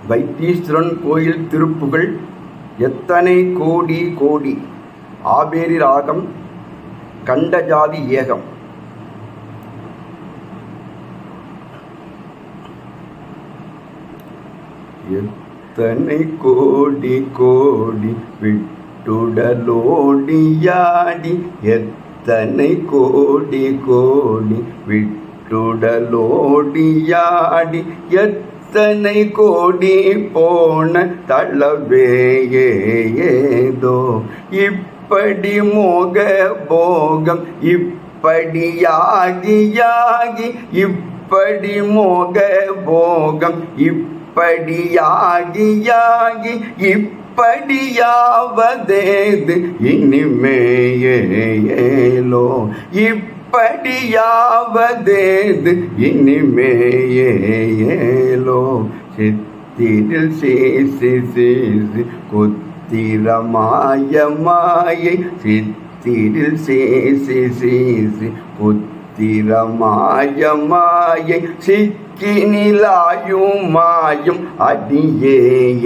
வைத்தீஸ்வரன் கோயில் திருப்புகழ் எத்தனை கோடி கோடி. ஆபேரி ராகம் கண்டஜாதி ஏகம். எத்தனை கோடி கோடி விட்டுடலோடியாடி, எத்தனை கோடி கோடி விட்டுடலோடியாடி, எத்தனை கோடி போன தளவேயேதோ இப்படி மோக போகம் இப்படியாகியாகி, இப்படி மோக போகம் இப்படியாகியாகி, இப்படியாவதேது இனிமேயேலோ, இப்படியாவதேது இனிமேயேலோ. சித்திரில் சீசி சீசி குத்திரமாய மாயை, சித்திரில் சீசி சீசி குத்திரமாய மாயை, சிக்கினிலாயும் மாயும் அடியேனை,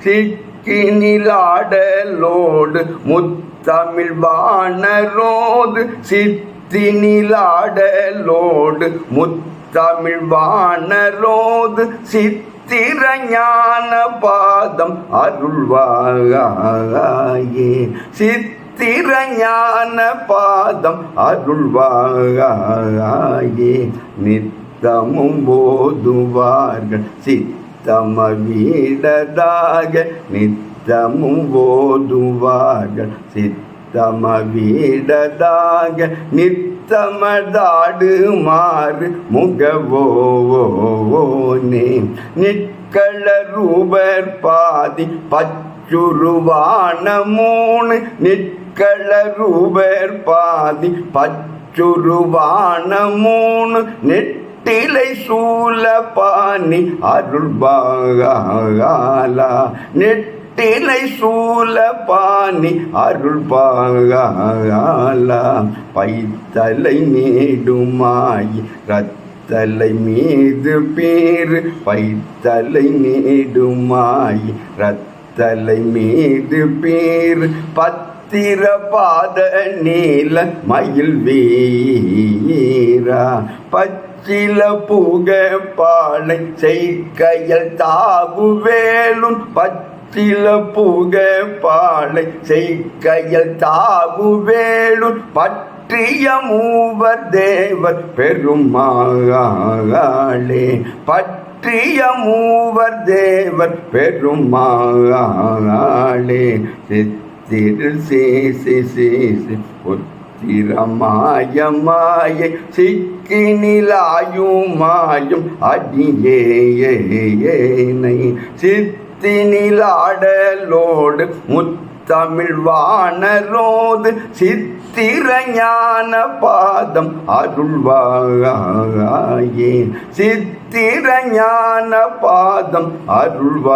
சிக்கினிலாடலோடு முத்தமிழ் வாணரோது, சித்தினிலாடலோடு முத்தமிழ் வாணரோது, சித்திரஞான பாதம் அருள்வாயே, சித்திரஞான பாதம் அருள்வாயே. நித்தமும் போதுவார்கள் சித்தமவீடதாக, நித்தமும் போதுவார்கள் சித்தமவீடதாக, நித்தமதாடுமாறு முகவோனே. நிற்கள ரூபர் பாதி பச்சுருவான மூணு, நிற்கள ரூபர் பாதி பச்சுருவான மூணு, நெட்டிலை சூல பாணி அருள்பாகாலா, நெட்டிலை சூல பாணி அருள்பாகாலா. பைத்தலை நீடுமாயி ரத்தலை மீது பேரு, பைத்தலை நீடுமாயி ரத்தலை மீது பேரு, பத்திர பாத நீல மயில் வீரா. பச்சில புக பாளை செய்கையல் தாவு வேலுன், பச்சில புக பாளை செய்கையல் தாவு வேலுன், பற்றிய மூவர் தேவர் பெருமாளே, பற்றிய மூவர் தேவர் பெருமாளே. சித்திரில் சீசி சீசி புத்திரமாய மாயை, சிக்கினிலாயும் மாயும் அடியேனை, சித்தினிலாடலோடு முத்தமிழ் வாணரோது, சித்திரஞான பாதம் அருள்வாயே, சித்திரஞான பாதம் அருள்வாயே.